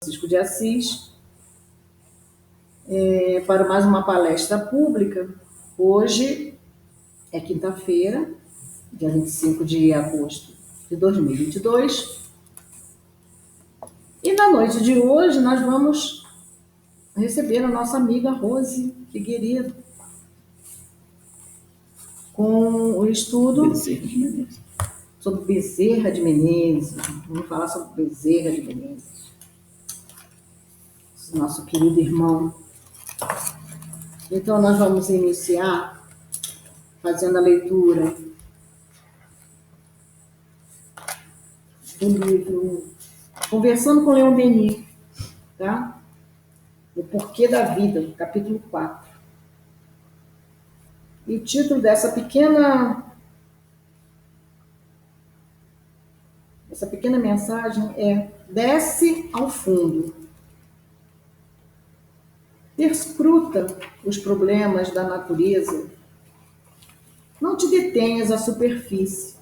Francisco de Assis, para mais uma palestra pública. Hoje é quinta-feira, dia 25 de agosto de 2022, e na noite de hoje nós vamos receber a nossa amiga Rose Figueiredo com o estudo sobre Bezerra de Menezes. Vamos falar sobre Bezerra de Menezes, nosso querido irmão. Então, nós vamos iniciar fazendo a leitura do livro Conversando com Leon Denis, tá? O Porquê da Vida, capítulo 4. E o título dessa pequena mensagem é Desce ao Fundo. Perscruta os problemas da natureza. Não te detenhas à superfície.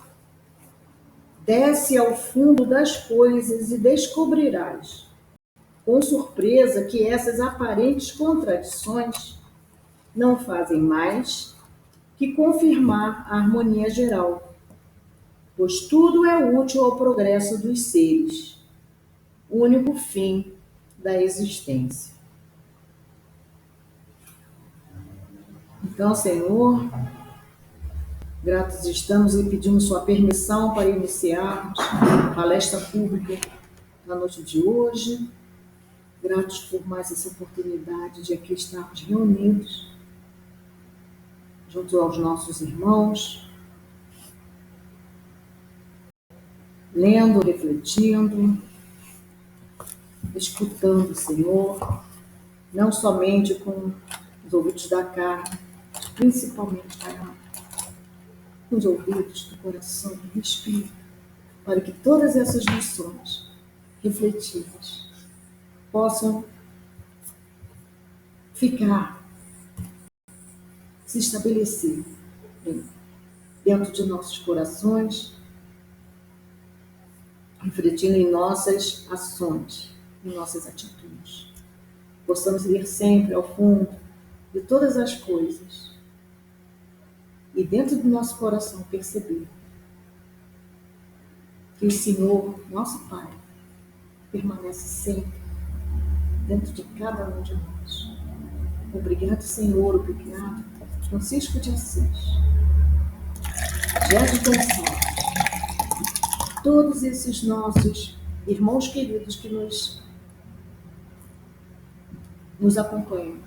Desce ao fundo das coisas e descobrirás, com surpresa, que essas aparentes contradições não fazem mais que confirmar a harmonia geral, pois tudo é útil ao progresso dos seres, o único fim da existência. Então, Senhor, gratos estamos e pedimos sua permissão para iniciarmos a palestra pública na noite de hoje. Gratos por mais essa oportunidade de aqui estarmos reunidos junto aos nossos irmãos, lendo, refletindo, escutando o Senhor, não somente com os ouvidos da carne, mas principalmente, Pai, com os ouvidos do coração, do espírito, para que todas essas lições refletidas possam ficar, se estabelecer dentro de nossos corações, refletindo em nossas ações, em nossas atitudes. Possamos ir sempre ao fundo de todas as coisas e dentro do nosso coração perceber que o Senhor, nosso Pai, permanece sempre dentro de cada um de nós. Obrigado, Senhor, obrigado, Francisco de Assis, Gerson Gonçalves, todos esses nossos irmãos queridos que nos acompanham,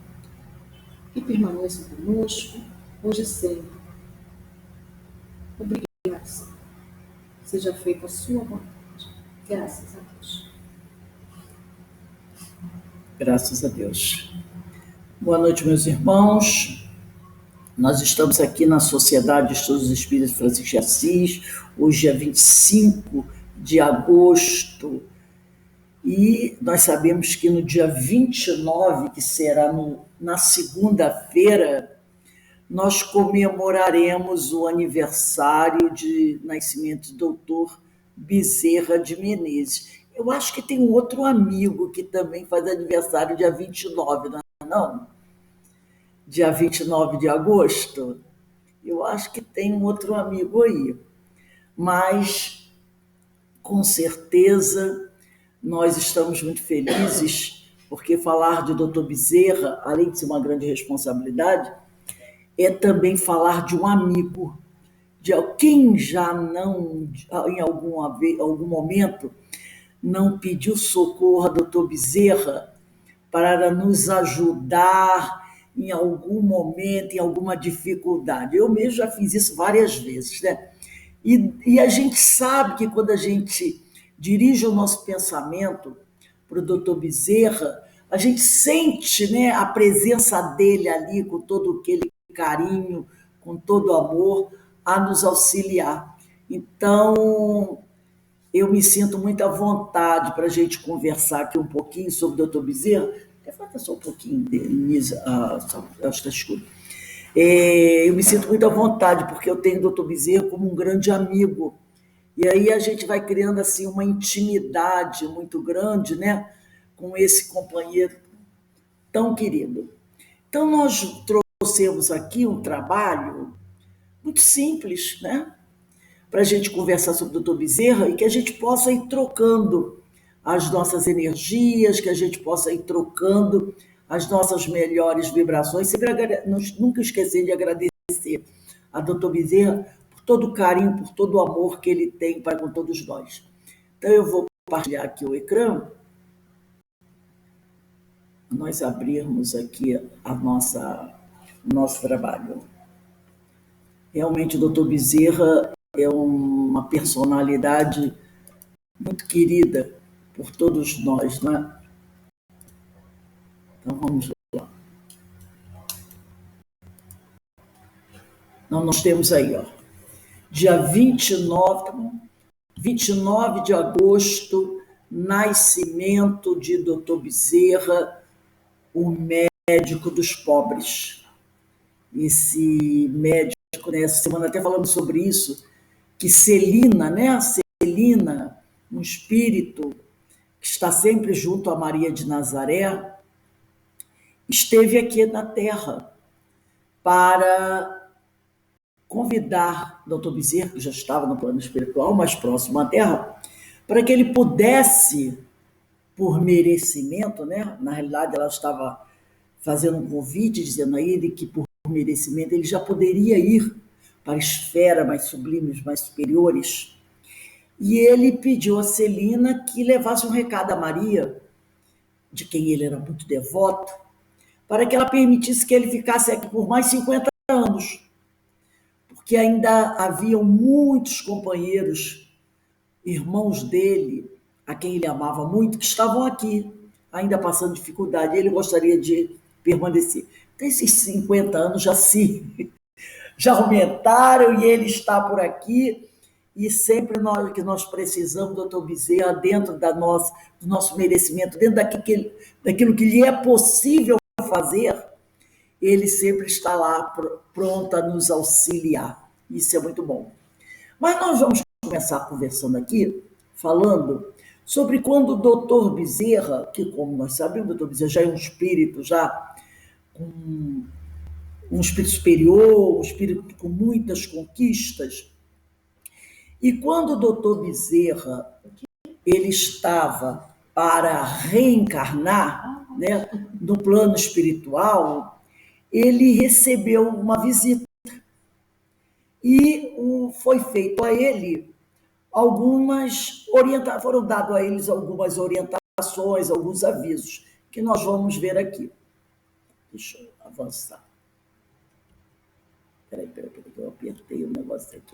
que permaneçam conosco, hoje e sempre. Obrigado, Senhor. Seja feita a sua vontade. Graças a Deus. Graças a Deus. Boa noite, meus irmãos. Nós estamos aqui na Sociedade de Estudos Espíritas Francisco de Assis, hoje é 25 de agosto, e nós sabemos que no dia 29, que será na segunda-feira, nós comemoraremos o aniversário de nascimento do Dr. Bezerra de Menezes. Eu acho que tem um outro amigo que também faz aniversário dia 29, não é não? Dia 29 de agosto. Eu acho que tem um outro amigo aí. Mas, com certeza, nós estamos muito felizes, porque falar de Dr. Bezerra, além de ser uma grande responsabilidade, é também falar de um amigo, de quem já não, em algum momento, não pediu socorro a Dr. Bezerra para nos ajudar em algum momento, em alguma dificuldade. Eu mesmo já fiz isso várias vezes, né? E a gente sabe que quando a gente dirige o nosso pensamento para o Dr. Bezerra, a gente sente, né, a presença dele ali com todo aquele carinho, com todo amor, a nos auxiliar. Então, eu me sinto muito à vontade para a gente conversar aqui um pouquinho sobre o Dr. Bezerra. Falta só um pouquinho, Denise, está escuro. Eu me sinto muito à vontade, porque eu tenho o Dr. Bezerra como um grande amigo. E aí a gente vai criando assim uma intimidade muito grande, né, com esse companheiro tão querido. Então, nós trouxemos aqui um trabalho muito simples, né? Para a gente conversar sobre o Dr. Bezerra e que a gente possa ir trocando as nossas energias, que a gente possa ir trocando as nossas melhores vibrações. Sempre nunca esquecer de agradecer a Dr. Bezerra por todo o carinho, por todo o amor que ele tem para com todos nós. Então, eu vou compartilhar aqui o ecrã. Nós abrirmos aqui o nosso trabalho. Realmente, o Dr. Bezerra é uma personalidade muito querida por todos nós, né? Então, vamos lá. Então, nós temos aí, ó, dia 29 de agosto, nascimento de Dr. Bezerra, o médico dos pobres. Esse médico, né, essa semana até falamos sobre isso, que Celina, né? Celina, um espírito que está sempre junto a Maria de Nazaré, esteve aqui na Terra para convidar Dr. Bezerra, que já estava no plano espiritual, mais próximo à Terra, para que ele pudesse, por merecimento, né? Na realidade, ela estava fazendo um convite, dizendo a ele que, por merecimento, ele já poderia ir para esferas mais sublimes, mais superiores. E ele pediu a Celina que levasse um recado a Maria, de quem ele era muito devoto, para que ela permitisse que ele ficasse aqui por mais 50 anos, porque ainda haviam muitos companheiros, irmãos dele, a quem ele amava muito, que estavam aqui, ainda passando dificuldade, e ele gostaria de permanecer. Então, esses 50 anos já aumentaram e ele está por aqui, e sempre que nós precisamos, doutor Bezerra, dentro do nosso merecimento, dentro daquilo que lhe é possível fazer, ele sempre está lá pronto a nos auxiliar. Isso é muito bom. Mas nós vamos começar conversando aqui, falando sobre quando o doutor Bezerra, que como nós sabemos, o doutor Bezerra já é um espírito, já com um espírito superior, um espírito com muitas conquistas. E quando o doutor Bezerra ele estava para reencarnar, né, no plano espiritual, ele recebeu uma visita e foi feito a ele foram dados a eles algumas orientações, alguns avisos, que nós vamos ver aqui. Deixa eu avançar. Peraí, que eu apertei o negócio aqui.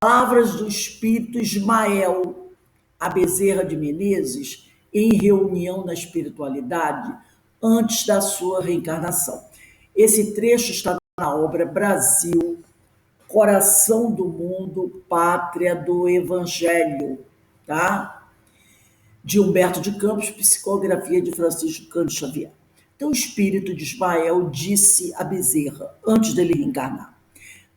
Palavras do Espírito Ismael a Bezerra de Menezes em reunião na espiritualidade antes da sua reencarnação. Esse trecho está na obra Brasil, Coração do Mundo, Pátria do Evangelho, tá? De Humberto de Campos, psicografia de Francisco Cândido Xavier. Então, o espírito de Ismael disse a Bezerra, antes dele reencarnar: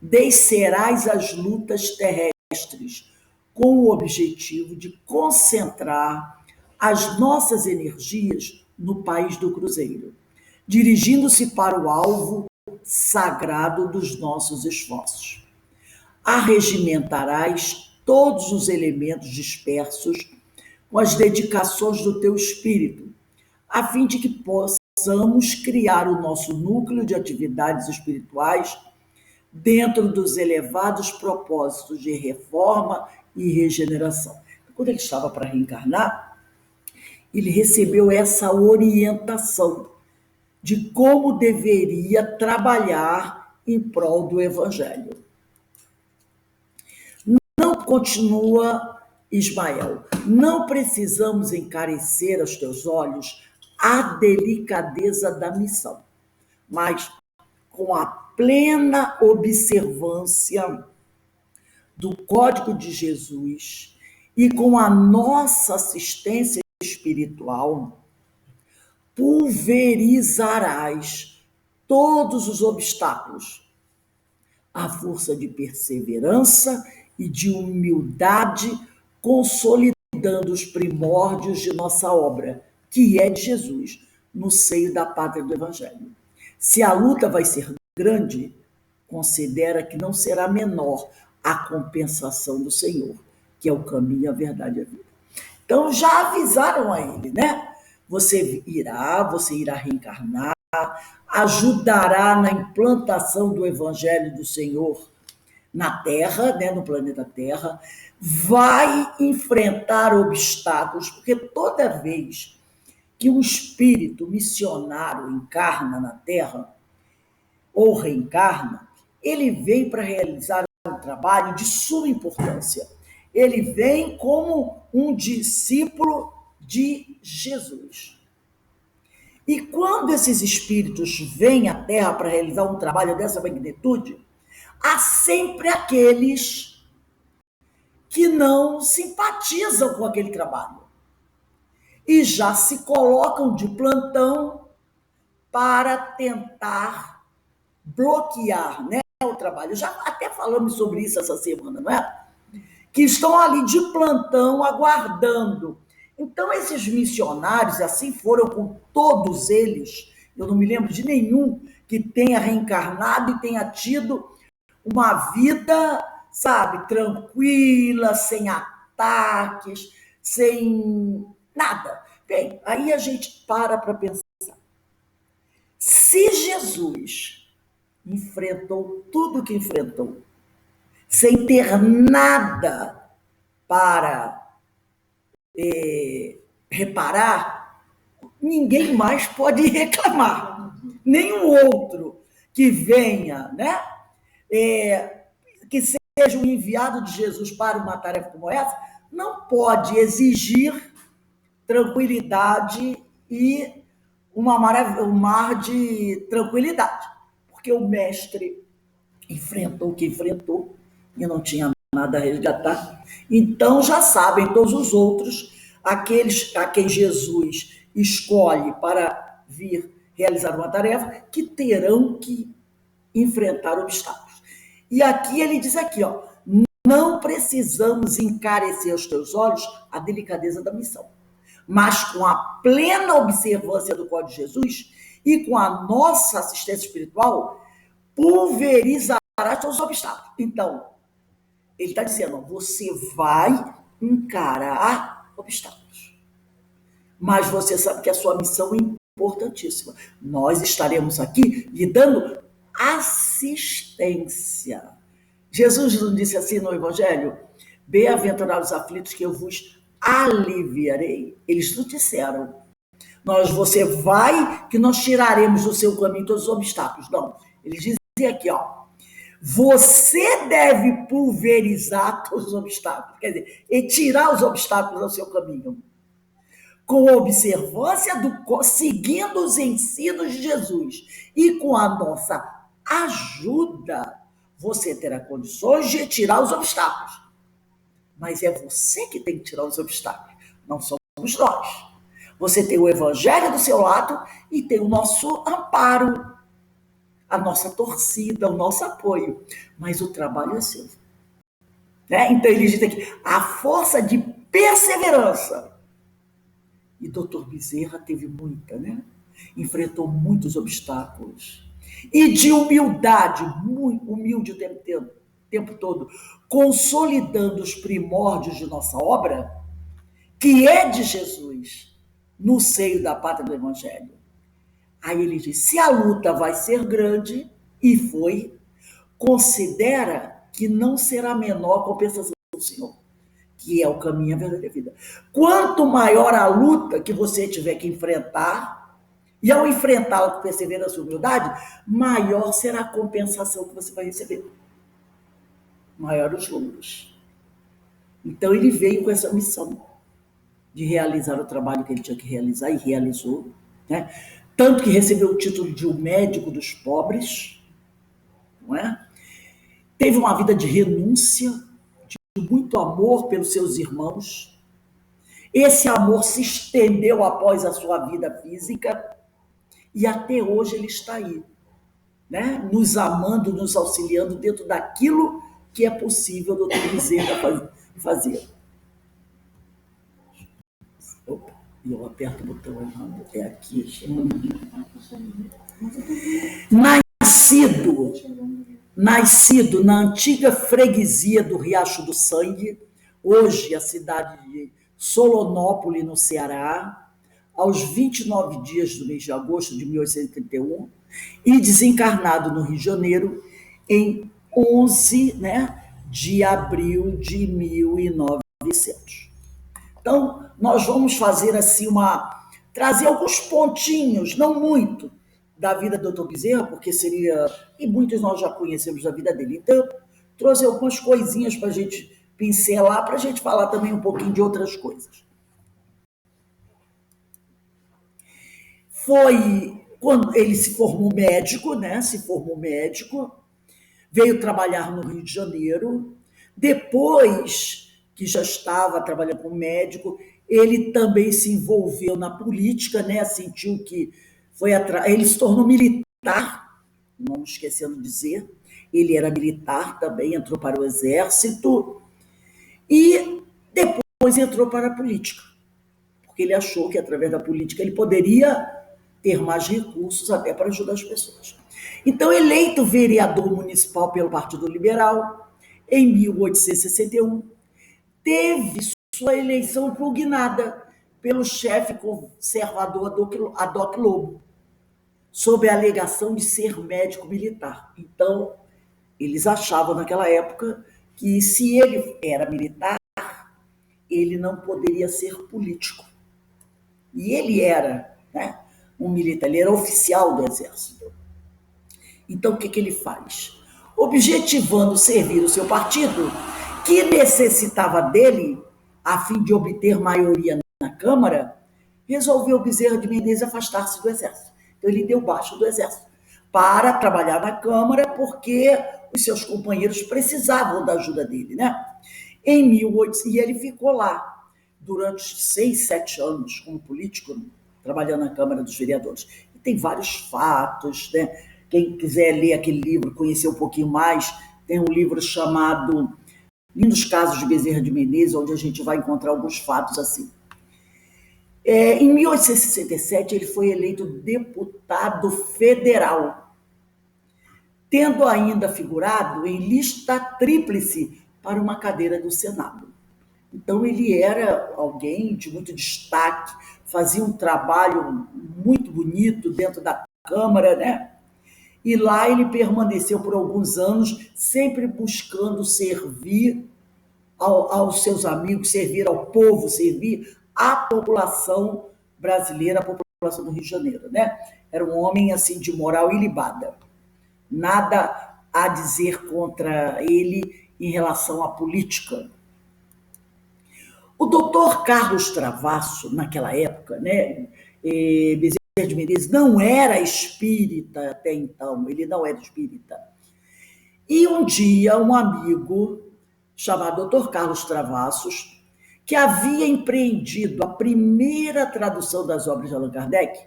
descerás as lutas terrestres com o objetivo de concentrar as nossas energias no país do Cruzeiro, dirigindo-se para o alvo sagrado dos nossos esforços. Arregimentarás todos os elementos dispersos com as dedicações do teu espírito, a fim de que possamos criar o nosso núcleo de atividades espirituais dentro dos elevados propósitos de reforma e regeneração. Quando ele estava para reencarnar, ele recebeu essa orientação de como deveria trabalhar em prol do Evangelho. Não continua Ismael, não precisamos encarecer aos teus olhos a delicadeza da missão, mas com a plena observância do Código de Jesus e com a nossa assistência espiritual, pulverizarás todos os obstáculos, à força de perseverança e de humildade, consolidando os primórdios de nossa obra, que é de Jesus, no seio da pátria do Evangelho. Se a luta vai ser grande, considera que não será menor a compensação do Senhor, que é o caminho, a verdade e a vida. Então já avisaram a ele, né? Você irá reencarnar, ajudará na implantação do Evangelho do Senhor na Terra, né, no planeta Terra, vai enfrentar obstáculos, porque toda vez que um espírito missionário encarna na Terra, ou reencarna, ele vem para realizar um trabalho de suma importância. Ele vem como um discípulo de Jesus. E quando esses espíritos vêm à Terra para realizar um trabalho dessa magnitude, há sempre aqueles que não simpatizam com aquele trabalho e já se colocam de plantão para tentar bloquear, né, o trabalho. Já até falamos sobre isso essa semana, não é? Que estão ali de plantão aguardando. Então, esses missionários, assim foram com todos eles, eu não me lembro de nenhum que tenha reencarnado e tenha tido uma vida, sabe, tranquila, sem ataques, sem nada. Bem, aí a gente para pensar. Se Jesus enfrentou tudo o que enfrentou, sem ter nada para reparar, ninguém mais pode reclamar. Nenhum outro que venha, né? Que seja um enviado de Jesus para uma tarefa como essa, não pode exigir tranquilidade e um mar de tranquilidade, porque o mestre enfrentou o que enfrentou e não tinha nada a resgatar. Então já sabem todos os outros, aqueles a quem Jesus escolhe para vir realizar uma tarefa, que terão que enfrentar obstáculos. E aqui ele diz aqui, ó, não precisamos encarecer aos teus olhos a delicadeza da missão, mas com a plena observância do Código de Jesus e com a nossa assistência espiritual, pulverizará todos os obstáculos. Então, ele está dizendo, você vai encarar obstáculos, mas você sabe que a sua missão é importantíssima. Nós estaremos aqui lhe dando assistência. Jesus não disse assim no Evangelho? Bem-aventurados os aflitos, que eu vos aliviarei. Eles não disseram, você vai, que nós tiraremos do seu caminho todos os obstáculos. Não, eles dizem aqui, ó, você deve pulverizar todos os obstáculos, quer dizer, e tirar os obstáculos do seu caminho, com observância, seguindo os ensinos de Jesus, e com a nossa ajuda, você terá condições de tirar os obstáculos. Mas é você que tem que tirar os obstáculos, não somos nós. Você tem o Evangelho do seu lado e tem o nosso amparo, a nossa torcida, o nosso apoio. Mas o trabalho é seu. Né? Então ele diz aqui, a força de perseverança. E doutor Bezerra teve muita, né? Enfrentou muitos obstáculos. E de humildade, muito humilde o tempo todo, consolidando os primórdios de nossa obra, que é de Jesus, no seio da pátria do Evangelho. Aí ele diz, se a luta vai ser grande, e foi, considera que não será menor a compensação do Senhor, que é o caminho, a verdade e a vida. Quanto maior a luta que você tiver que enfrentar, e ao enfrentá-la com perseverança e humildade, maior será a compensação que você vai receber. Maior os louros. Então ele veio com essa missão de realizar o trabalho que ele tinha que realizar, e realizou, né? Tanto que recebeu o título de o médico dos pobres, não é? Teve uma vida de renúncia, de muito amor pelos seus irmãos. Esse amor se estendeu após a sua vida física, e até hoje ele está aí, né? Nos amando, nos auxiliando dentro daquilo que é possível o doutor Bezerra fazer. Opa, eu aperto o botão errado. É aqui. Nascido na antiga freguesia do Riacho do Sangue, hoje a cidade de Solonópole, no Ceará, aos 29 dias do mês de agosto de 1831, e desencarnado no Rio de Janeiro em 11, de abril de 1900. Então, nós vamos fazer assim trazer alguns pontinhos, não muito, da vida do Dr. Bezerra, porque seria, e muitos nós já conhecemos da vida dele. Então, eu trouxe algumas coisinhas para a gente pincelar, para a gente falar também um pouquinho de outras coisas. Foi quando ele se formou médico, veio trabalhar no Rio de Janeiro. Depois que já estava trabalhando como médico, ele também se envolveu na política, sentiu que ele se tornou militar, não esquecendo de dizer, ele era militar também, entrou para o exército e depois entrou para a política, porque ele achou que através da política ele poderia ter mais recursos até para ajudar as pessoas. Então, eleito vereador municipal pelo Partido Liberal, em 1861, teve sua eleição impugnada pelo chefe conservador Adoc Lobo, sob a alegação de ser médico militar. Então, eles achavam naquela época que se ele era militar, ele não poderia ser político. E ele era, um militar, ele era oficial do exército. Então, o que ele faz? Objetivando servir o seu partido, que necessitava dele, a fim de obter maioria na Câmara, resolveu Bezerra de Menezes afastar-se do Exército. Então, ele deu baixa do Exército para trabalhar na Câmara, porque os seus companheiros precisavam da ajuda dele, E ele ficou lá durante 6, 7 anos como político, trabalhando na Câmara dos Vereadores. E tem vários fatos, Quem quiser ler aquele livro, conhecer um pouquinho mais, tem um livro chamado Lindos Casos de Bezerra de Menezes, onde a gente vai encontrar alguns fatos assim. Em 1867, ele foi eleito deputado federal, tendo ainda figurado em lista tríplice para uma cadeira do Senado. Então, ele era alguém de muito destaque, fazia um trabalho muito bonito dentro da Câmara, E lá ele permaneceu por alguns anos, sempre buscando servir aos seus amigos, servir ao povo, servir à população brasileira, a população do Rio de Janeiro, Era um homem, assim, de moral ilibada. Nada a dizer contra ele em relação à política. O doutor Carlos Travasso, naquela época, Bezerra de Menezes não era espírita até então, ele não era espírita. E um dia, um amigo chamado Dr. Carlos Travassos, que havia empreendido a primeira tradução das obras de Allan Kardec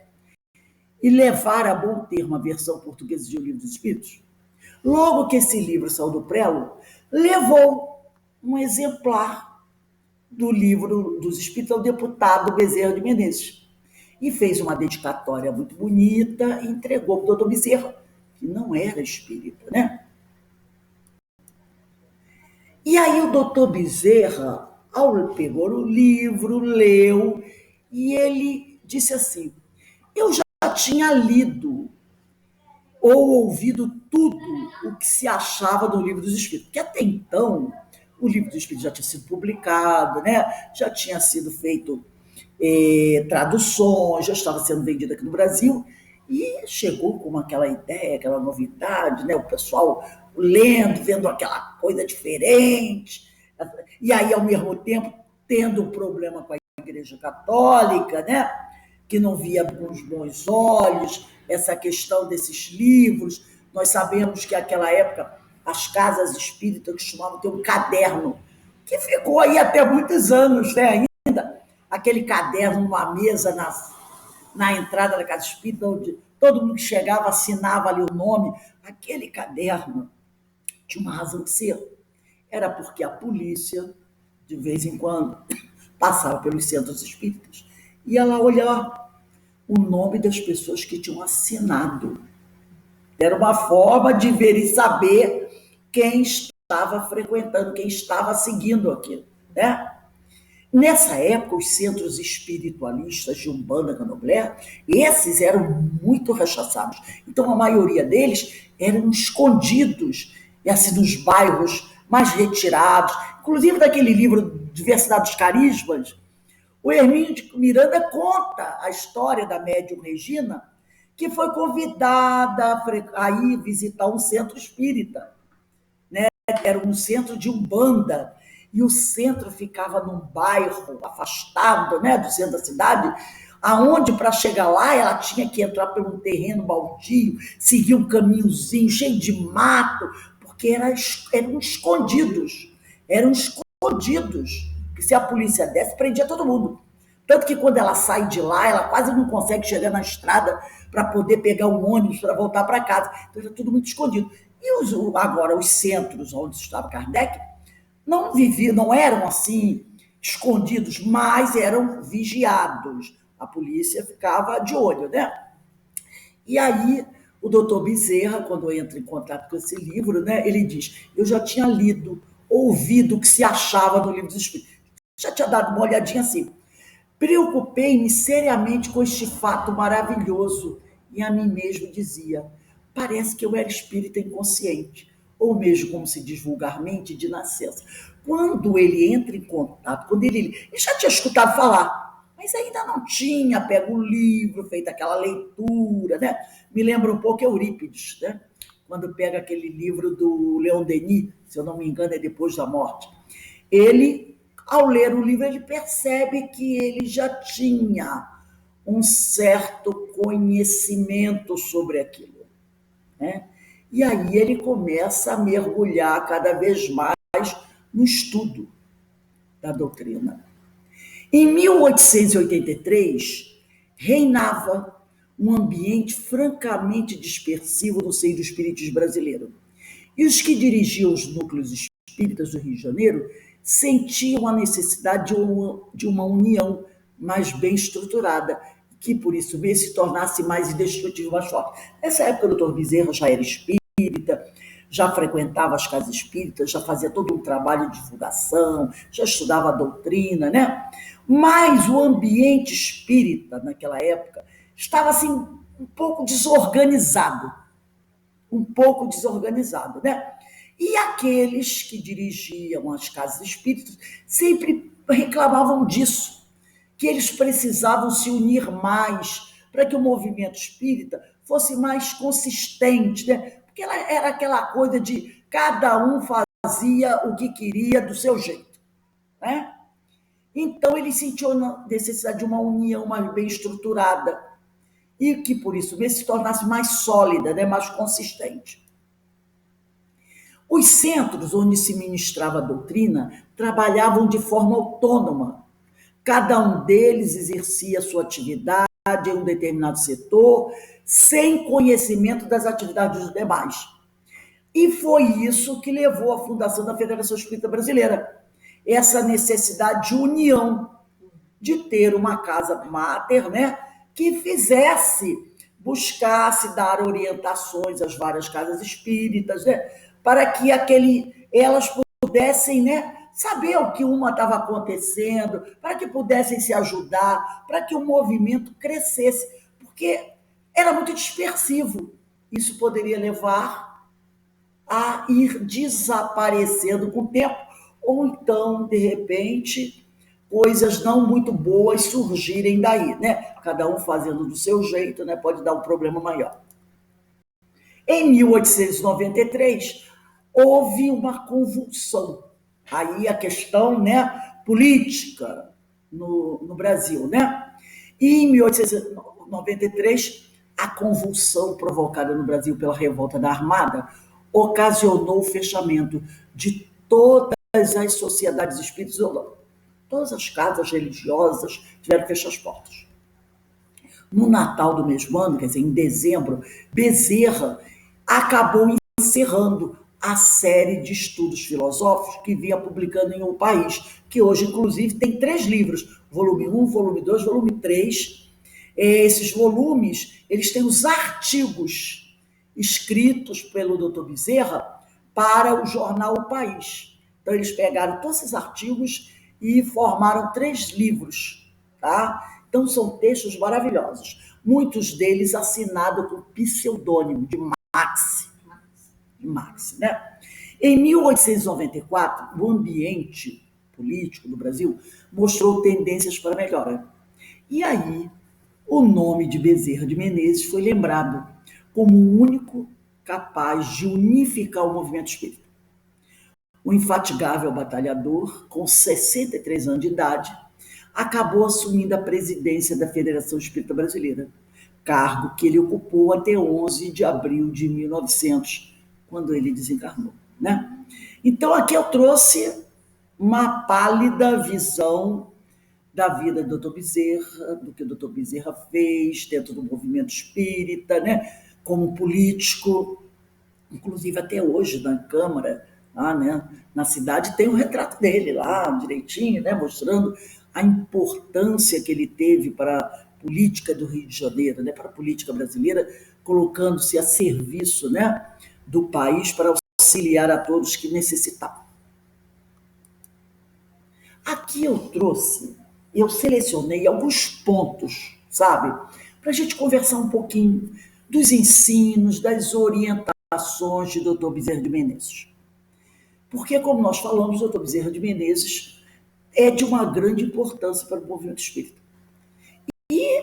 e levar a bom termo a versão portuguesa de O Livro dos Espíritos, logo que esse livro saiu do prelo, levou um exemplar do Livro dos Espíritos ao deputado Bezerra de Menezes. E fez uma dedicatória muito bonita e entregou para o doutor Bezerra, que não era espírita, E aí o doutor Bezerra, pegou o livro, leu, e ele disse assim, eu já tinha lido ou ouvido tudo o que se achava do Livro dos Espíritos, porque até então o Livro dos Espíritos já tinha sido publicado, já tinha sido feito traduções, já estava sendo vendido aqui no Brasil, e chegou com aquela ideia, aquela novidade, o pessoal lendo, vendo aquela coisa diferente, e aí, ao mesmo tempo, tendo um problema com a Igreja Católica, que não via com os bons olhos essa questão desses livros. Nós sabemos que naquela época as casas espíritas costumavam ter um caderno, que ficou aí até muitos anos, ainda, aquele caderno numa mesa na entrada da casa espírita, onde todo mundo que chegava assinava ali o nome. Aquele caderno tinha uma razão de ser, Era porque a polícia, de vez em quando, passava pelos centros espíritas, ia lá olhar o nome das pessoas que tinham assinado. Era uma forma de ver e saber quem estava frequentando, quem estava seguindo aquilo, né? Nessa época, os centros espiritualistas de Umbanda, Candomblé, esses eram muito rechaçados. Então, a maioria deles eram escondidos, assim, nos bairros mais retirados. Inclusive, daquele livro Diversidade dos Carismas, o Hermínio de Miranda conta a história da médium Regina, que foi convidada a ir visitar um centro espírita. Era um centro de Umbanda, e o centro ficava num bairro afastado, né, do centro da cidade, aonde para chegar lá ela tinha que entrar por um terreno baldio, seguir um caminhozinho cheio de mato, porque eram escondidos, que se a polícia desse, prendia todo mundo. Tanto que quando ela sai de lá, ela quase não consegue chegar na estrada para poder pegar um ônibus para voltar para casa. Então era tudo muito escondido. E agora, os centros onde estava Kardec não viviam, não eram assim escondidos, mas eram vigiados. A polícia ficava de olho, né? E aí, o doutor Bezerra, quando entra em contato com esse livro, né, ele diz: eu já tinha lido, ouvido o que se achava no livro dos Espíritos. Já tinha dado uma olhadinha assim. Preocupei-me seriamente com este fato maravilhoso e a mim mesmo dizia: parece que eu era espírita inconsciente, ou mesmo, como se diz vulgarmente, de nascença. Quando ele entra em contato, ele já tinha escutado falar, mas ainda não tinha pego o livro, feito aquela leitura, né? Me lembra um pouco Eurípides, né? Quando pega aquele livro do Leon Denis, se eu não me engano, é Depois da Morte. Ele, ao ler o livro, ele percebe que ele já tinha um certo conhecimento sobre aquilo, né? E aí ele começa a mergulhar cada vez mais no estudo da doutrina. Em 1883, reinava um ambiente francamente dispersivo no seio do espiritismo brasileiro. E os que dirigiam os núcleos espíritas do Rio de Janeiro sentiam a necessidade de uma união mais bem estruturada, que por isso mesmo se tornasse mais indestrutível, mais forte. Nessa época, o doutor Bezerra já era espírita, já frequentava as casas espíritas, já fazia todo um trabalho de divulgação, já estudava a doutrina, né? Mas o ambiente espírita, naquela época, estava assim um pouco desorganizado, né? E aqueles que dirigiam as casas espíritas sempre reclamavam disso, que eles precisavam se unir mais para que o movimento espírita fosse mais consistente, né? Porque era aquela coisa de cada um fazia o que queria do seu jeito, né? Então ele sentiu a necessidade de uma união mais bem estruturada e que por isso mesmo se tornasse mais sólida, né? Mais consistente. Os centros onde se ministrava a doutrina trabalhavam de forma autônoma. Cada um deles exercia sua atividade em um determinado setor, sem conhecimento das atividades dos demais. E foi isso que levou à fundação da Federação Espírita Brasileira. Essa necessidade de união, de ter uma casa máter, né, que buscasse dar orientações às várias casas espíritas, né, para que elas pudessem, né, saber o que uma estava acontecendo, para que pudessem se ajudar, para que o movimento crescesse, porque era muito dispersivo. Isso poderia levar a ir desaparecendo com o tempo, ou então, de repente, coisas não muito boas surgirem daí, né? Cada um fazendo do seu jeito, né? Pode dar um problema maior. Em 1893, houve uma convulsão. Aí a questão, né, política no Brasil, né? E em 1893, a convulsão provocada no Brasil pela revolta da Armada ocasionou o fechamento de todas as sociedades espíritas. Todas as casas religiosas tiveram que fechar as portas. No Natal do mesmo ano, quer dizer, em dezembro, Bezerra acabou encerrando a série de estudos filosóficos que vinha publicando em O País, que hoje, inclusive, tem 3 livros, volume 1, volume 2, volume 3. Esses volumes, eles têm os artigos escritos pelo Dr. Bezerra para o jornal O País. Então, eles pegaram todos esses artigos e formaram 3 livros, tá? Então, são textos maravilhosos. Muitos deles assinados com pseudônimo de Marx, né? Em 1894, o ambiente político do Brasil mostrou tendências para melhora. E aí, o nome de Bezerra de Menezes foi lembrado como o único capaz de unificar o movimento espírita. O infatigável batalhador, com 63 anos de idade, acabou assumindo a presidência da Federação Espírita Brasileira, cargo que ele ocupou até 11 de abril de 1900, quando ele desencarnou, né? Então, aqui eu trouxe uma pálida visão da vida do Dr. Bezerra, do que o Dr. Bezerra fez dentro do movimento espírita, né? Como político, inclusive até hoje na Câmara, lá, né? Na cidade, tem um retrato dele lá, direitinho, né? Mostrando a importância que ele teve para a política do Rio de Janeiro, né? Para a política brasileira, colocando-se a serviço, né? Do país para auxiliar a todos que necessitavam. Aqui eu selecionei alguns pontos, sabe? Para a gente conversar um pouquinho dos ensinos, das orientações de Dr. Bezerra de Menezes. Porque, como nós falamos, Dr. Bezerra de Menezes é de uma grande importância para o movimento espírita. E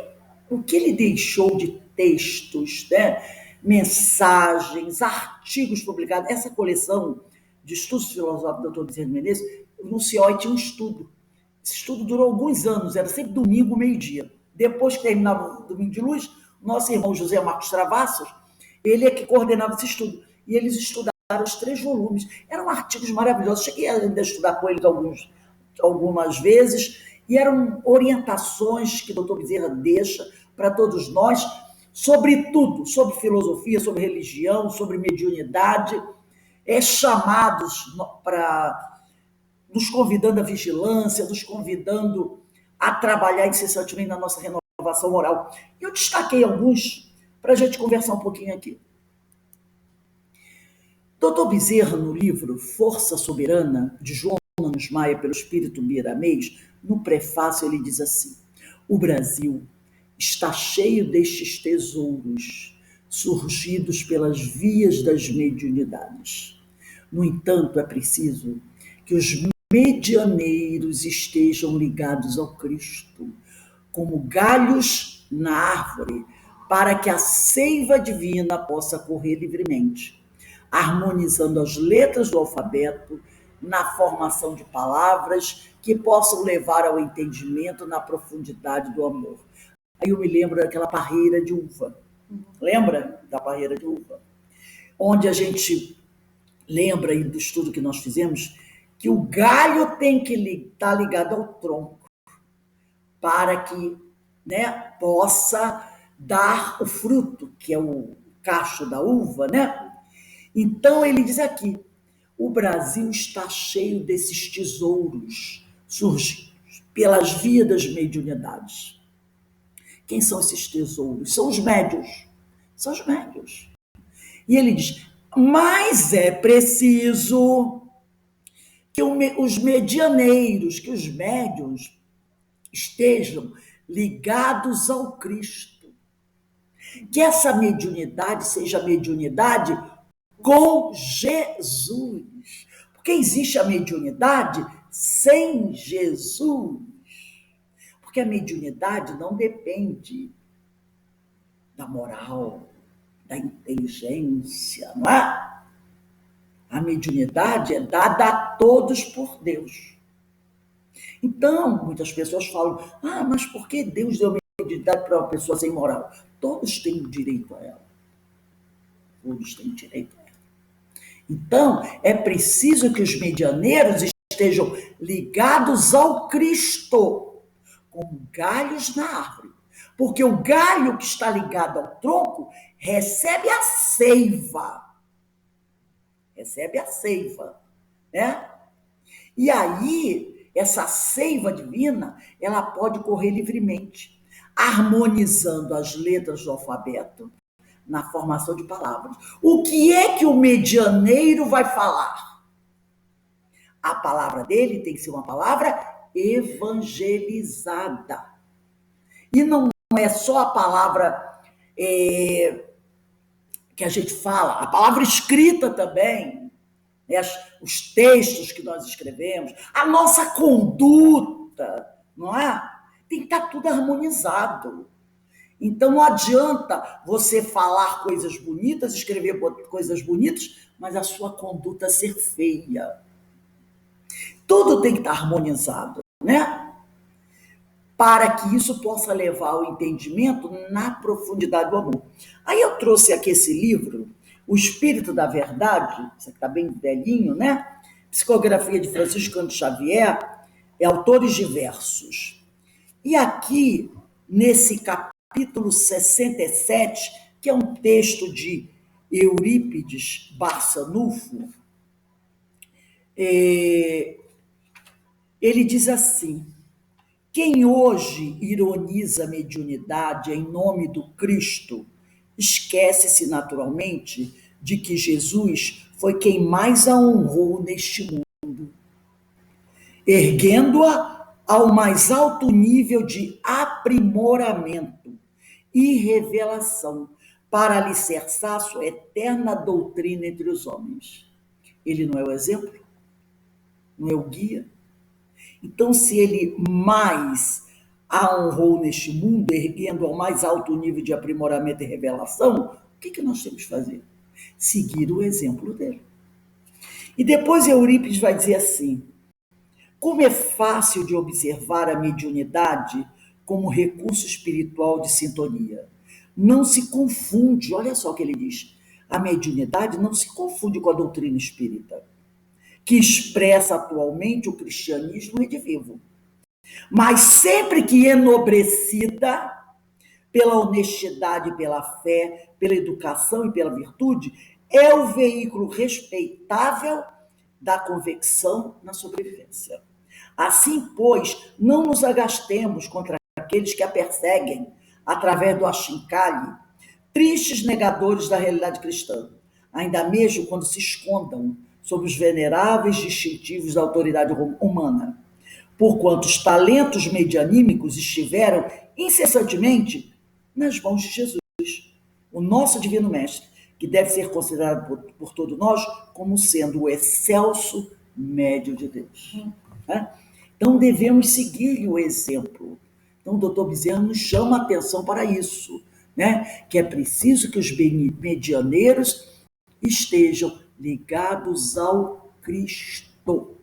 o que ele deixou de textos, né? Mensagens, artigos publicados, essa coleção de estudos filosóficos do Dr. Bezerra de Menezes, no CIOI tinha um estudo. Esse estudo durou alguns anos, era sempre domingo, meio-dia. Depois que terminava o Domingo de Luz, nosso irmão José Marcos Travassos, ele é que coordenava esse estudo. E eles estudaram os 3 volumes. Eram artigos maravilhosos. Cheguei a estudar com eles algumas vezes, e eram orientações que o Dr. Bezerra deixa para todos nós, sobre tudo, sobre filosofia, sobre religião, sobre mediunidade, chamados para nos convidando à vigilância, nos convidando a trabalhar incessantemente na nossa renovação moral. E eu destaquei alguns para a gente conversar um pouquinho aqui. Dr. Bezerra, no livro Força Soberana, de João Nunes Maia, pelo Espírito Miramês, no prefácio ele diz assim: o Brasil está cheio destes tesouros surgidos pelas vias das mediunidades. No entanto, é preciso que os medianeiros estejam ligados ao Cristo, como galhos na árvore, para que a seiva divina possa correr livremente, harmonizando as letras do alfabeto na formação de palavras que possam levar ao entendimento na profundidade do amor. Aí eu me lembro daquela parreira de uva. Lembra da parreira de uva? Onde a gente lembra aí do estudo que nós fizemos, que o galho tem que estar ligado ao tronco para que, né, possa dar o fruto, que é o cacho da uva, né? Então ele diz aqui: o Brasil está cheio desses tesouros surgidos pelas vias das mediunidades. Quem são esses tesouros? São os médiuns. São os médiuns. E ele diz: mas é preciso que os medianeiros, que os médiuns estejam ligados ao Cristo. Que essa mediunidade seja mediunidade com Jesus. Porque existe a mediunidade sem Jesus. Porque a mediunidade não depende da moral, da inteligência, não é? A mediunidade é dada a todos por Deus. Então, muitas pessoas falam: mas por que Deus deu mediunidade para uma pessoa sem moral? Todos têm direito a ela. Todos têm direito a ela. Então, é preciso que os medianeiros estejam ligados ao Cristo, como galhos na árvore. Porque o galho que está ligado ao tronco recebe a seiva. recebe a seiva, né? E aí, essa seiva divina, ela pode correr livremente, harmonizando as letras do alfabeto na formação de palavras. O que é que o medianeiro vai falar? A palavra dele tem que ser uma palavra evangelizada. E não é só a palavra que a gente fala, a palavra escrita também, né? Os textos que nós escrevemos, a nossa conduta, não é? Tem que estar tudo harmonizado. Então não adianta você falar coisas bonitas, escrever coisas bonitas, mas a sua conduta ser feia. Tudo tem que estar harmonizado, né? Para que isso possa levar ao entendimento na profundidade do amor. Aí eu trouxe aqui esse livro, O Espírito da Verdade, isso aqui está bem velhinho, né? Psicografia de Francisco Cândido Xavier, autores diversos. E aqui, nesse capítulo 67, que é um texto de Eurípides Barçanufo, ele diz assim: quem hoje ironiza a mediunidade em nome do Cristo, esquece-se naturalmente de que Jesus foi quem mais a honrou neste mundo, erguendo-a ao mais alto nível de aprimoramento e revelação, para alicerçar sua eterna doutrina entre os homens. Ele não é o exemplo? Não é o guia? Então, se ele mais a honrou neste mundo, erguendo ao mais alto nível de aprimoramento e revelação, o que nós temos que fazer? Seguir o exemplo dele. E depois Eurípides vai dizer assim: como é fácil de observar a mediunidade como recurso espiritual de sintonia. Não se confunde, olha só o que ele diz, a mediunidade não se confunde com a doutrina espírita, que expressa atualmente o cristianismo redivivo. Mas sempre que enobrecida pela honestidade, pela fé, pela educação e pela virtude, é o veículo respeitável da convicção na sobrevivência. Assim, pois, não nos agastemos contra aqueles que a perseguem através do achincalhe, tristes negadores da realidade cristã, ainda mesmo quando se escondam sob os veneráveis distintivos da autoridade humana, porquanto os talentos medianímicos estiveram incessantemente nas mãos de Jesus, o nosso divino mestre, que deve ser considerado por todos nós como sendo o excelso médio de Deus. Né? Então devemos seguir o exemplo. Então o doutor Bezerra nos chama a atenção para isso, né? Que é preciso que os medianeiros estejam ligados ao Cristo,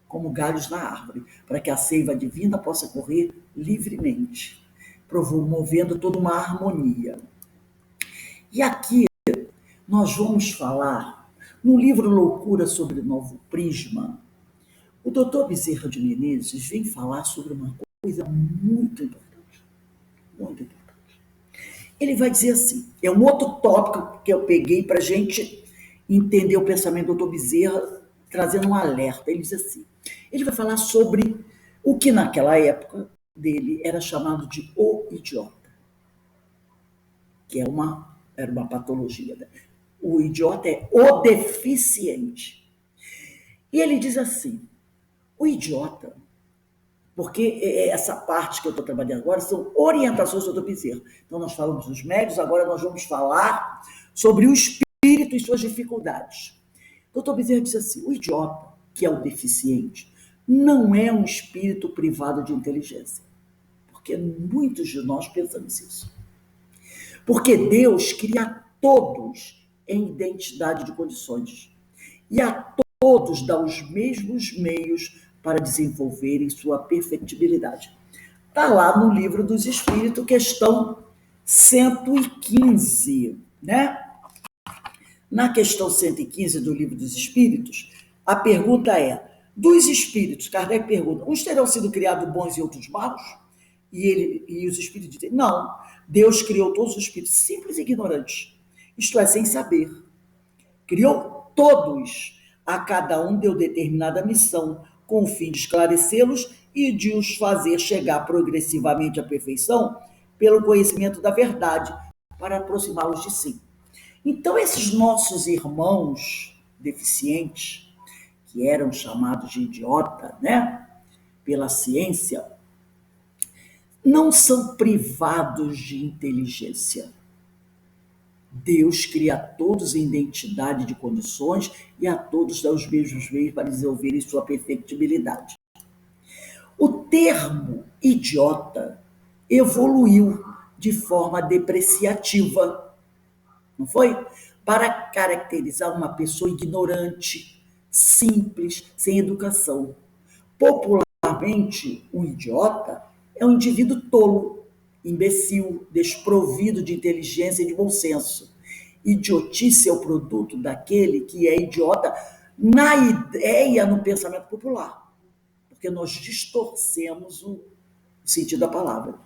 como galhos na árvore, para que a seiva divina possa correr livremente, promovendo toda uma harmonia. E aqui nós vamos falar, no livro Loucura sobre o Novo Prisma, o doutor Bezerra de Menezes vem falar sobre uma coisa muito importante, muito importante. Ele vai dizer assim, é um outro tópico que eu peguei para a gente entender o pensamento do doutor Bezerra, trazendo um alerta. Ele diz assim, ele vai falar sobre o que naquela época dele era chamado de o idiota, que era uma patologia. O idiota é o deficiente. E ele diz assim, o idiota, porque essa parte que eu estou trabalhando agora são orientações do doutor Bezerra. Então nós falamos dos médios, agora nós vamos falar sobre o espírito e suas dificuldades. O doutor Bezerra diz assim, o idiota, que é o deficiente, não é um espírito privado de inteligência. Porque muitos de nós pensamos isso. Porque Deus cria todos em identidade de condições. E a todos dá os mesmos meios para desenvolverem sua perfectibilidade. Está lá no Livro dos Espíritos, questão 115, né? Na questão 115 do Livro dos Espíritos, a pergunta é, dos espíritos, Kardec pergunta, uns terão sido criados bons e outros maus? E os espíritos dizem, não, Deus criou todos os espíritos simples e ignorantes, isto é, sem saber. Criou todos, A cada um deu determinada missão, com o fim de esclarecê-los e de os fazer chegar progressivamente à perfeição pelo conhecimento da verdade, para aproximá-los de si. Então, esses nossos irmãos deficientes, que eram chamados de idiota, né, pela ciência, não são privados de inteligência. Deus cria a todos em identidade de condições e a todos dá os mesmos meios para desenvolverem sua perfectibilidade. O termo idiota evoluiu de forma depreciativa, não foi? Para caracterizar uma pessoa ignorante, simples, sem educação. Popularmente, um idiota é um indivíduo tolo, imbecil, desprovido de inteligência e de bom senso. Idiotice é o produto daquele que é idiota na ideia, no pensamento popular, porque nós distorcemos o sentido da palavra.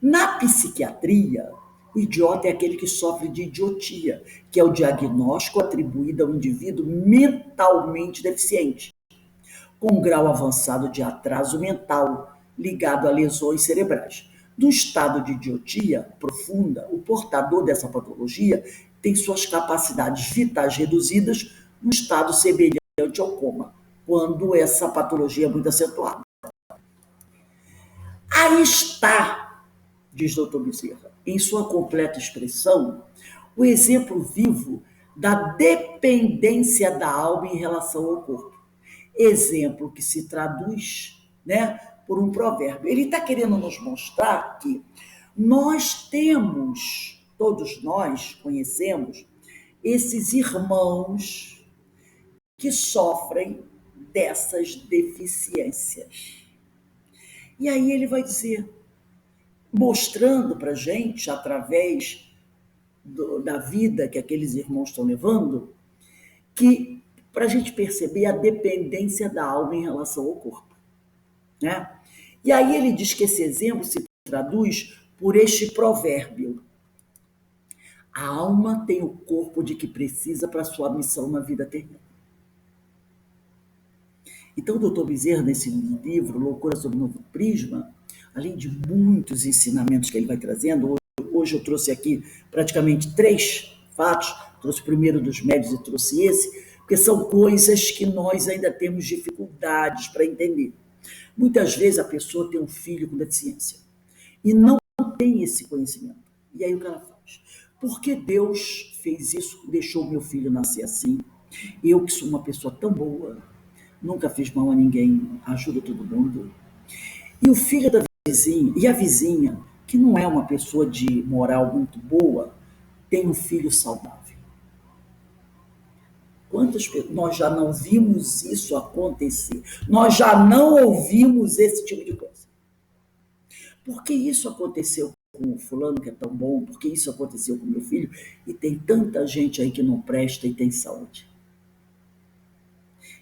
Na psiquiatria, o idiota é aquele que sofre de idiotia, que é o diagnóstico atribuído ao indivíduo mentalmente deficiente, com um grau avançado de atraso mental, ligado a lesões cerebrais. No estado de idiotia profunda, o portador dessa patologia tem suas capacidades vitais reduzidas no estado semelhante ao coma, quando essa patologia é muito acentuada. Aí está, diz Dr. Bezerra, em sua completa expressão, o exemplo vivo da dependência da alma em relação ao corpo. Exemplo que se traduz, né, por um provérbio. Ele está querendo nos mostrar que nós temos, todos nós conhecemos, esses irmãos que sofrem dessas deficiências. E aí ele vai dizer, mostrando para a gente, através da vida que aqueles irmãos estão levando, que para a gente perceber a dependência da alma em relação ao corpo, né? E aí ele diz que esse exemplo se traduz por este provérbio: a alma tem o corpo de que precisa para sua missão na vida terrena. Então, o doutor Bezerra, nesse livro, Loucura sob um Novo Prisma, além de muitos ensinamentos que ele vai trazendo, hoje eu trouxe aqui praticamente 3 fatos, trouxe o primeiro dos médios e trouxe esse, porque são coisas que nós ainda temos dificuldades para entender. Muitas vezes a pessoa tem um filho com deficiência e não tem esse conhecimento. E aí o que ela faz? Por que Deus fez isso, deixou meu filho nascer assim? Eu que sou uma pessoa tão boa, nunca fiz mal a ninguém, ajudo todo mundo. E o filho da vizinha, e a vizinha, que não é uma pessoa de moral muito boa, tem um filho saudável. Quantas pessoas, nós já não vimos isso acontecer? Nós já não ouvimos esse tipo de coisa. Por que isso aconteceu com o fulano que é tão bom? Por que isso aconteceu com meu filho? E tem tanta gente aí que não presta e tem saúde.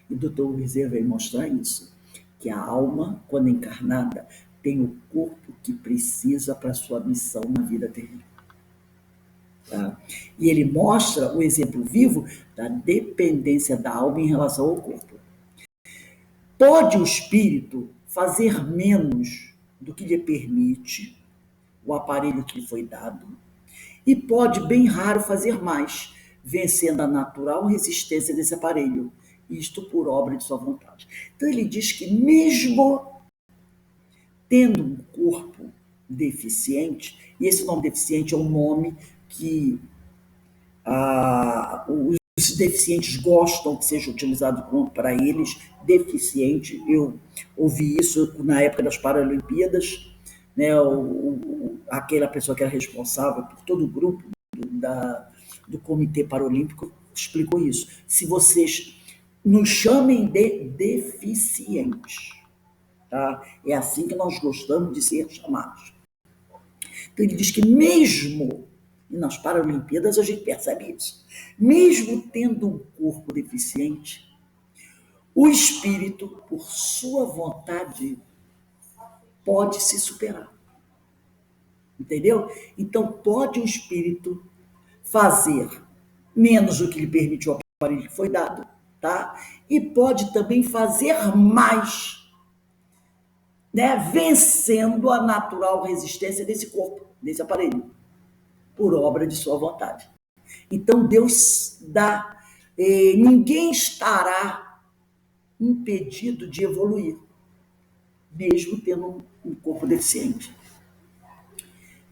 E o doutor Bezerra vai mostrar isso, que a alma, quando encarnada, tem o corpo que precisa para a sua missão na vida terrena. Tá? E ele mostra o exemplo vivo da dependência da alma em relação ao corpo. Pode o espírito fazer menos do que lhe permite o aparelho que lhe foi dado, e pode, bem raro, fazer mais, vencendo a natural resistência desse aparelho, isto por obra de sua vontade. Então ele diz que mesmo tendo um corpo deficiente, e esse nome deficiente é um nome que os deficientes gostam que seja utilizado para eles, deficiente. Eu ouvi isso na época das Paralimpíadas, né? Aquela pessoa que era responsável por todo o grupo do Comitê Paralímpico explicou isso. Se vocês nos chamem de deficientes, tá? É assim que nós gostamos de ser chamados. Então ele diz que mesmo, e nas Paralimpíadas a gente percebe isso, mesmo tendo um corpo deficiente, o espírito, por sua vontade, pode se superar. Entendeu? Então pode o espírito fazer menos do que lhe permitiu o aparelho que foi dado, tá? E pode também fazer mais, né? Vencendo a natural resistência desse corpo, desse aparelho, por obra de sua vontade. Então Deus dá, ninguém estará impedido de evoluir, mesmo tendo um corpo deficiente.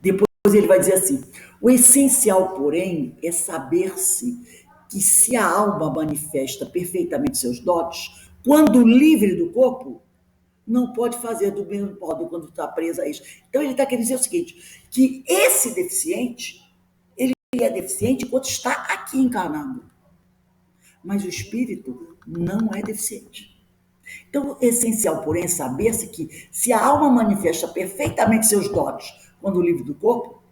Depois ele vai dizer assim: o essencial, porém, é saber-se que se a alma manifesta perfeitamente seus dotes, quando livre do corpo, não pode fazer do mesmo modo quando está presa a isso. Então ele está querendo dizer o seguinte, que esse deficiente, ele é deficiente enquanto está aqui encarnado. Mas o espírito não é deficiente. Então, o essencial, porém, é saber-se que se a alma manifesta perfeitamente seus dotes quando livre do corpo,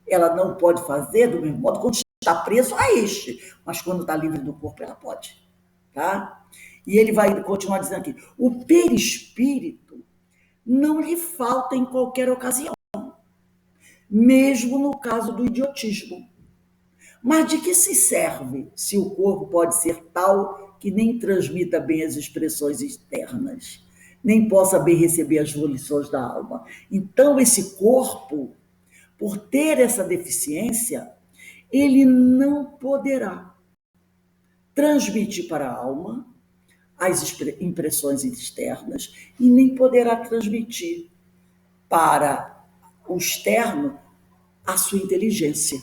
ela não pode fazer do mesmo modo quando está preso a este, mas quando está livre do corpo, ela pode. Tá? E ele vai continuar dizendo aqui, o perispírito não lhe falta em qualquer ocasião, mesmo no caso do idiotismo. Mas de que se serve se o corpo pode ser tal que nem transmita bem as expressões externas, nem possa bem receber as volições da alma? Então, esse corpo, por ter essa deficiência, ele não poderá transmitir para a alma as impressões externas e nem poderá transmitir para o externo a sua inteligência.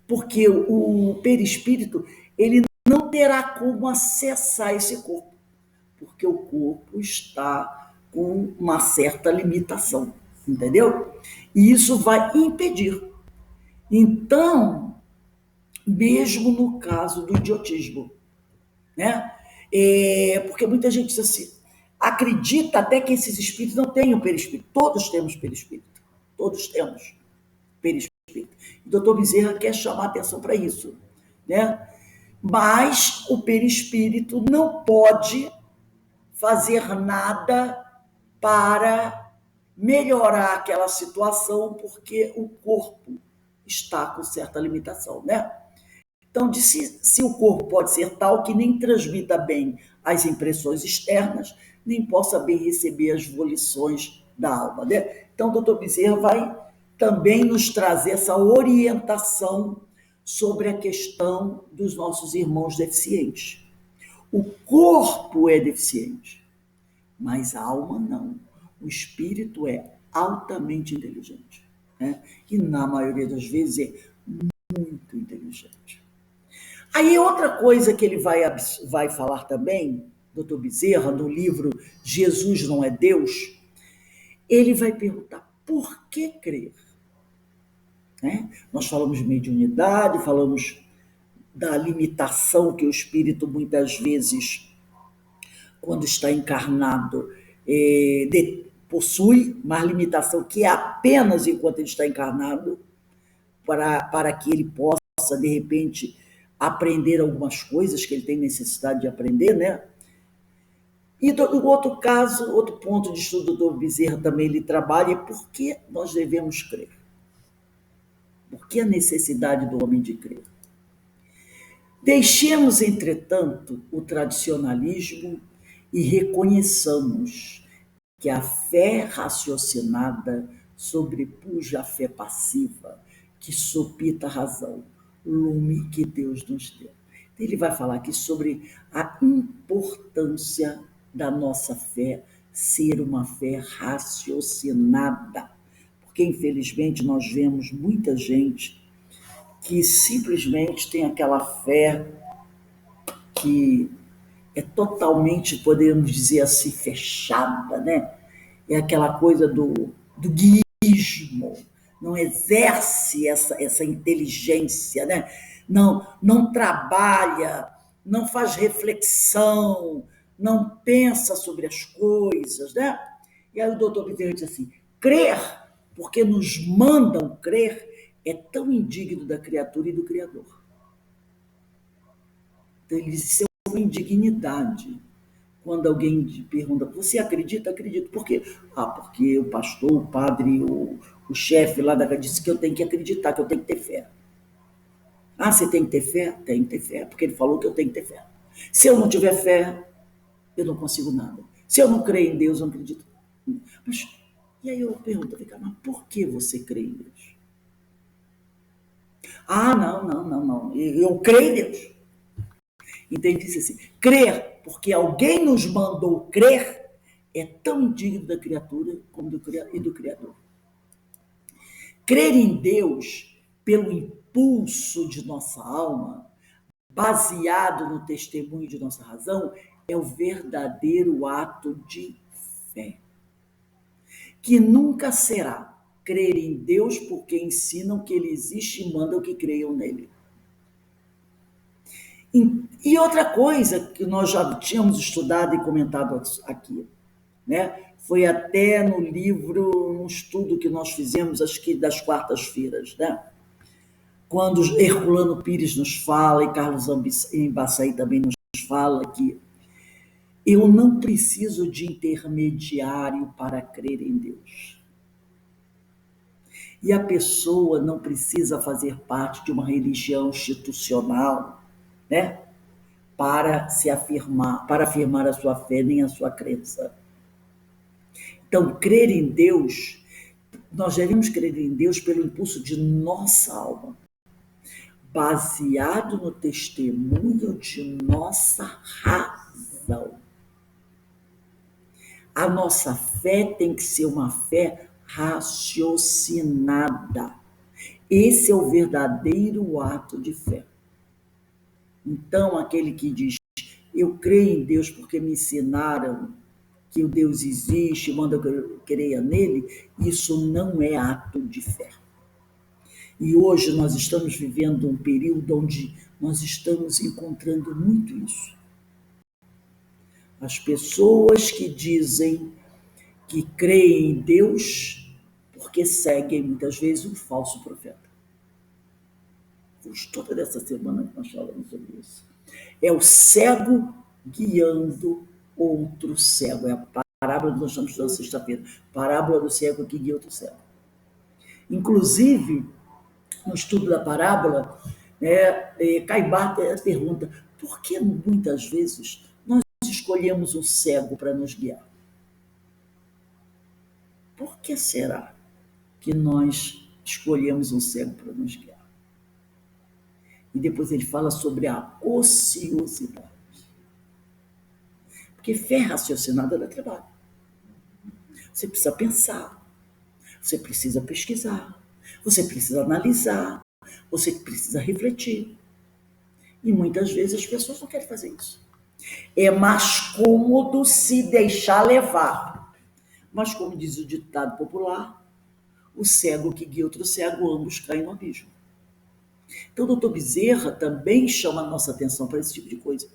Porque o perispírito, ele não terá como acessar esse corpo, porque o corpo está com uma certa limitação, entendeu? E isso vai impedir. Então, mesmo no caso do idiotismo, né? Porque muita gente diz assim, acredita até que esses espíritos não tenham perispírito. Todos temos perispírito. Todos temos perispírito. O doutor Bezerra quer chamar atenção para isso, né? Mas o perispírito não pode fazer nada para melhorar aquela situação, porque o corpo está com certa limitação, né? Então, se o corpo pode ser tal que nem transmita bem as impressões externas, nem possa bem receber as volições da alma, né? Então, o doutor Bezerra vai também nos trazer essa orientação sobre a questão dos nossos irmãos deficientes. O corpo é deficiente, mas a alma não. O espírito é altamente inteligente, né? E na maioria das vezes é muito inteligente. Aí outra coisa que ele vai falar também, doutor Bezerra, no livro Jesus Não é Deus, ele vai perguntar por que crer? Né? Nós falamos de mediunidade, falamos da limitação que o espírito muitas vezes, quando está encarnado, possui, mas limitação que é apenas enquanto ele está encarnado, para que ele possa, de repente, aprender algumas coisas que ele tem necessidade de aprender, né? E no outro caso, outro ponto de estudo do doutor Bezerra também ele trabalha é por que nós devemos crer. Por que a necessidade do homem de crer? Deixemos, entretanto, o tradicionalismo e reconheçamos que a fé raciocinada sobrepuja a fé passiva, que sopita a razão, lume que Deus nos deu. Ele vai falar aqui sobre a importância da nossa fé ser uma fé raciocinada, porque infelizmente nós vemos muita gente que simplesmente tem aquela fé que é totalmente, podemos dizer assim, fechada, né? É aquela coisa do guismo, não exerce essa inteligência, né? Não trabalha, não faz reflexão, não pensa sobre as coisas, né? E aí o doutor Bezerra diz assim, crer, porque nos mandam crer, é tão indigno da criatura e do Criador. Então ele diz, isso é uma indignidade. Quando alguém pergunta, você acredita? Acredito. Por quê? Porque o pastor, o padre, o chefe lá da casa disse que eu tenho que acreditar, que eu tenho que ter fé. Você tem que ter fé? Tem que ter fé, porque ele falou que eu tenho que ter fé. Se eu não tiver fé, eu não consigo nada. Se eu não creio em Deus, eu não acredito. Mas, e aí eu pergunto, mas por que você crê em Deus? Ah, não. Eu creio em Deus. Então ele disse assim, crer, porque alguém nos mandou crer, é tão digno da criatura como do Criador. Crer em Deus pelo impulso de nossa alma, baseado no testemunho de nossa razão, é o verdadeiro ato de fé. Que nunca será crer em Deus porque ensinam que Ele existe e mandam que creiam nele. E outra coisa que nós já tínhamos estudado e comentado aqui, né? Foi até no livro, um estudo que nós fizemos, acho que das quartas-feiras, né? Quando Herculano Pires nos fala, e Carlos Embaçaí também nos fala, que eu não preciso de intermediário para crer em Deus. E a pessoa não precisa fazer parte de uma religião institucional, né? Para se afirmar, para afirmar a sua fé nem a sua crença. Então, crer em Deus, nós devemos crer em Deus pelo impulso de nossa alma, baseado no testemunho de nossa razão. A nossa fé tem que ser uma fé raciocinada. Esse é o verdadeiro ato de fé. Então, aquele que diz, eu creio em Deus porque me ensinaram que o Deus existe, manda que eu creia nele, isso não é ato de fé. E hoje nós estamos vivendo um período onde nós estamos encontrando muito isso. As pessoas que dizem que creem em Deus porque seguem muitas vezes um falso profeta. Toda dessa semana que nós falamos sobre isso. É o cego guiando outro cego. É a parábola que nós estamos estudando sexta-feira. Parábola do cego que guia outro cego. Inclusive, no estudo da parábola, Caibar pergunta, por que muitas vezes nós escolhemos um cego para nos guiar? Por que será que nós escolhemos um cego para nos guiar? E depois ele fala sobre a ociosidade. Porque fé raciocinada dá trabalho. Você precisa pensar, você precisa pesquisar, você precisa analisar, você precisa refletir. E muitas vezes as pessoas não querem fazer isso. É mais cômodo se deixar levar. Mas como diz o ditado popular, o cego que guia outro cego, ambos caem no abismo. Então o doutor Bezerra também chama a nossa atenção para esse tipo de coisa.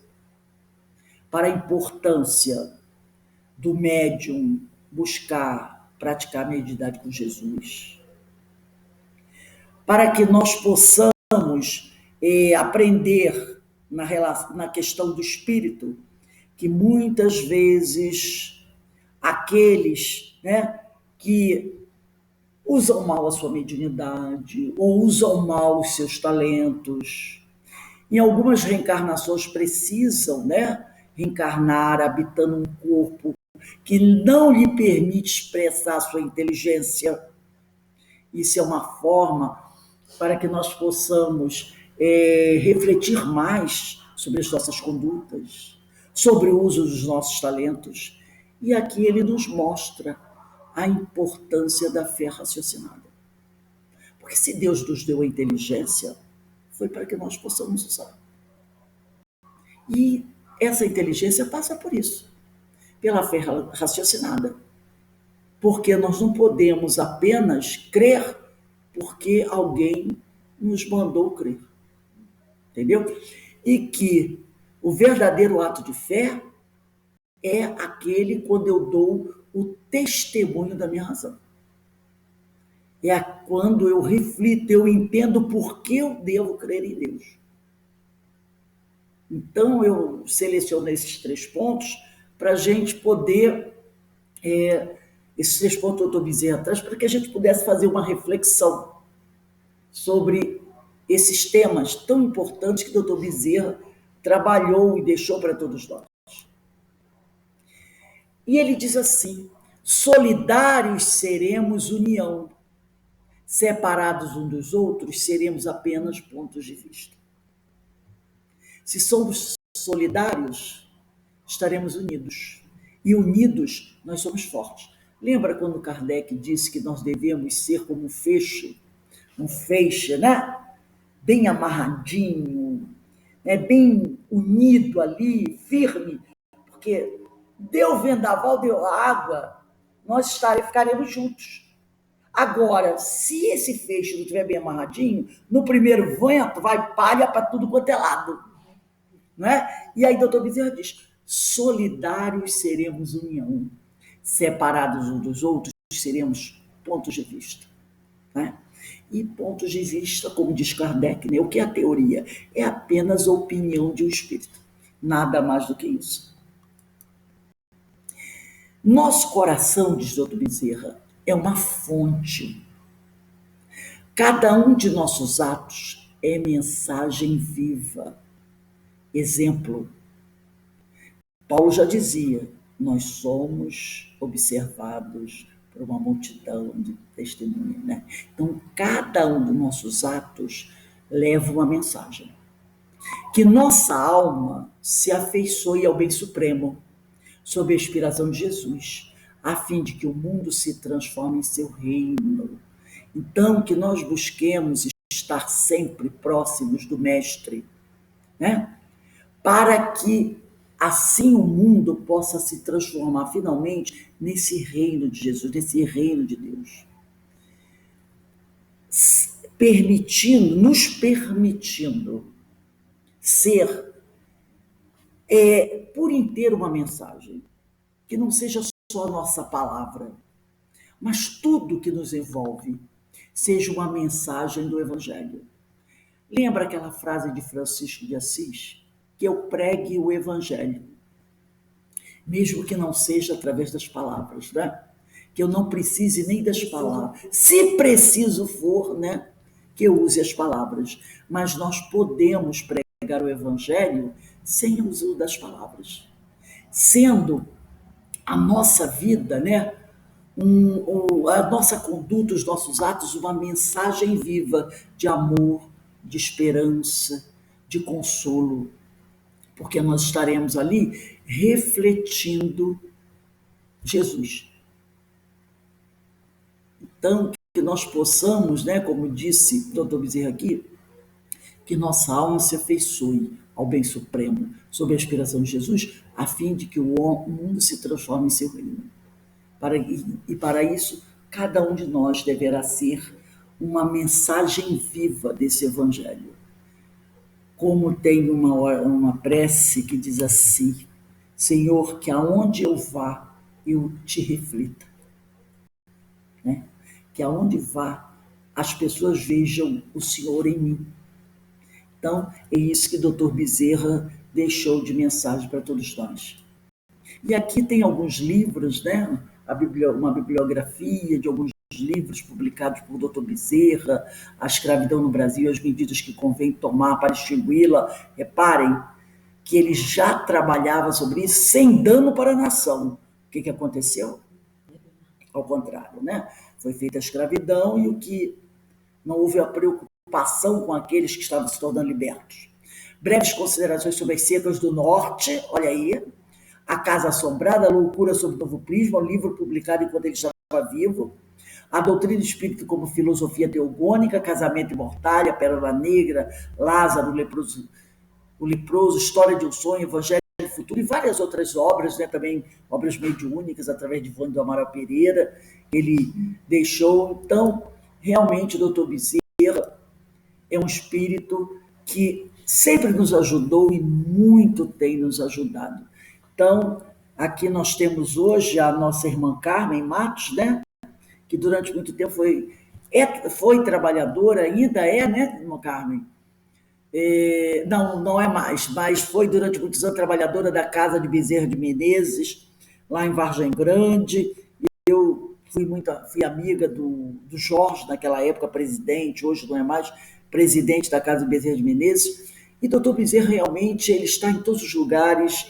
Para a importância do médium buscar praticar a mediunidade com Jesus. Para que nós possamos aprender na questão do espírito, que muitas vezes aqueles, né, que usam mal a sua mediunidade ou usam mal os seus talentos, em algumas reencarnações precisam, né, reencarnar habitando um corpo que não lhe permite expressar a sua inteligência. Isso é uma forma para que nós possamos refletir mais sobre as nossas condutas, sobre o uso dos nossos talentos. E aqui ele nos mostra a importância da fé raciocinada. Porque se Deus nos deu a inteligência, foi para que nós possamos usar. E essa inteligência passa por isso, pela fé raciocinada. Porque nós não podemos apenas crer porque alguém nos mandou crer. Entendeu? E que o verdadeiro ato de fé é aquele quando eu dou o testemunho da minha razão. É quando eu reflito, eu entendo por que eu devo crer em Deus. Então, eu selecionei esses 3 pontos para a gente poder, esses 3 pontos eu estou dizendo atrás, para que a gente pudesse fazer uma reflexão sobre esses temas tão importantes que o doutor Bezerra trabalhou e deixou para todos nós. E ele diz assim: solidários seremos união, separados uns dos outros seremos apenas pontos de vista. Se somos solidários, estaremos unidos. E unidos, nós somos fortes. Lembra quando Kardec disse que nós devemos ser como um feixe, né? Bem amarradinho, né? Bem unido ali, firme, porque deu vendaval, deu água, nós ficaremos juntos. Agora, se esse feixe não estiver bem amarradinho, no primeiro vento vai palha para tudo quanto é lado. Não é? E aí doutor Bezerra diz, solidários seremos união, separados uns dos outros seremos pontos de vista. Né? E pontos de vista, como diz Kardec, né? O que é a teoria? É apenas a opinião de um espírito, nada mais do que isso. Nosso coração, diz doutor Bezerra, é uma fonte. Cada um de nossos atos é mensagem viva. Exemplo, Paulo já dizia, nós somos observados por uma multidão de testemunhas. Né? Então, cada um dos nossos atos leva uma mensagem. Que nossa alma se afeiçoe ao bem supremo, sob a inspiração de Jesus, a fim de que o mundo se transforme em seu reino. Então, que nós busquemos estar sempre próximos do Mestre, né? Para que assim o mundo possa se transformar finalmente nesse reino de Jesus, nesse reino de Deus. Nos permitindo ser por inteiro uma mensagem, que não seja só a nossa palavra, mas tudo que nos envolve seja uma mensagem do Evangelho. Lembra aquela frase de Francisco de Assis? Que eu pregue o Evangelho, mesmo que não seja através das palavras, né? Que eu não precise nem das palavras. Se preciso for, né? Que eu use as palavras. Mas nós podemos pregar o Evangelho sem o uso das palavras. Sendo a nossa vida, né? A nossa conduta, os nossos atos, uma mensagem viva de amor, de esperança, de consolo, porque nós estaremos ali refletindo Jesus. Então, que nós possamos, né, como disse o doutor Bezerra aqui, que nossa alma se afeiçoe ao bem supremo, sob a inspiração de Jesus, a fim de que o mundo se transforme em seu reino. Para isso, cada um de nós deverá ser uma mensagem viva desse Evangelho. Como tem uma prece que diz assim, Senhor, que aonde eu vá, eu te reflita. Né? Que aonde vá, as pessoas vejam o Senhor em mim. Então, é isso que o doutor Bezerra deixou de mensagem para todos nós. E aqui tem alguns livros, né? Uma bibliografia de alguns livros publicados por Dr. Bezerra, A Escravidão no Brasil e as medidas que convém tomar para extingui-la. Reparem que ele já trabalhava sobre isso sem dano para a nação. O que aconteceu? Ao contrário, né? Foi feita a escravidão e o que não houve a preocupação com aqueles que estavam se tornando libertos. Breves considerações sobre as secas do norte, olha aí, A Casa Assombrada, A Loucura sob o Novo Prisma, um livro publicado enquanto ele estava vivo, A Doutrina Espírita como Filosofia Teogônica, Casamento e Mortalha, Pérola Negra, Lázaro, o Leproso, História de um Sonho, Evangelho do Futuro, e várias outras obras, né, também obras mediúnicas, através de Vânia do Amaral Pereira, ele deixou. Então, realmente, o doutor Bezerra é um espírito que sempre nos ajudou e muito tem nos ajudado. Então, aqui nós temos hoje a nossa irmã Carmen Matos, né? Que durante muito tempo foi trabalhadora, ainda é, né, irmã Carmen? Não é mais, mas foi durante muitos anos trabalhadora da Casa de Bezerra de Menezes, lá em Vargem Grande. Eu fui amiga do Jorge, naquela época presidente, hoje não é mais, presidente da Casa de Bezerra de Menezes. E doutor Bezerra realmente ele está em todos os lugares,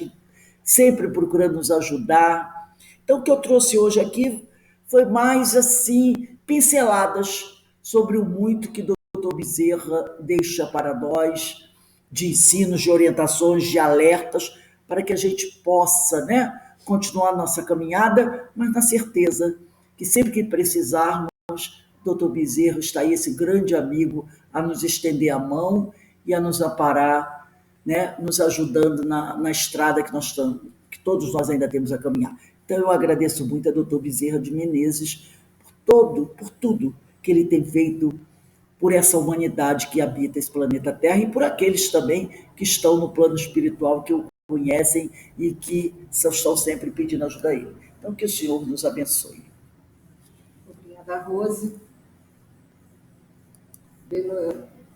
sempre procurando nos ajudar. Então, o que eu trouxe hoje aqui foi mais assim, pinceladas sobre o muito que doutor Bezerra deixa para nós, de ensinos, de orientações, de alertas, para que a gente possa, né, continuar nossa caminhada, mas na certeza que sempre que precisarmos, doutor Bezerra está aí, esse grande amigo, a nos estender a mão e a nos amparar, né, nos ajudando na estrada que nós estamos, que todos nós ainda temos a caminhar. Então eu agradeço muito a doutor Bezerra de Menezes por tudo que ele tem feito por essa humanidade que habita esse planeta Terra e por aqueles também que estão no plano espiritual, que o conhecem e que estão sempre pedindo ajuda a ele. Então, que o Senhor nos abençoe. Obrigada, Rose, pelo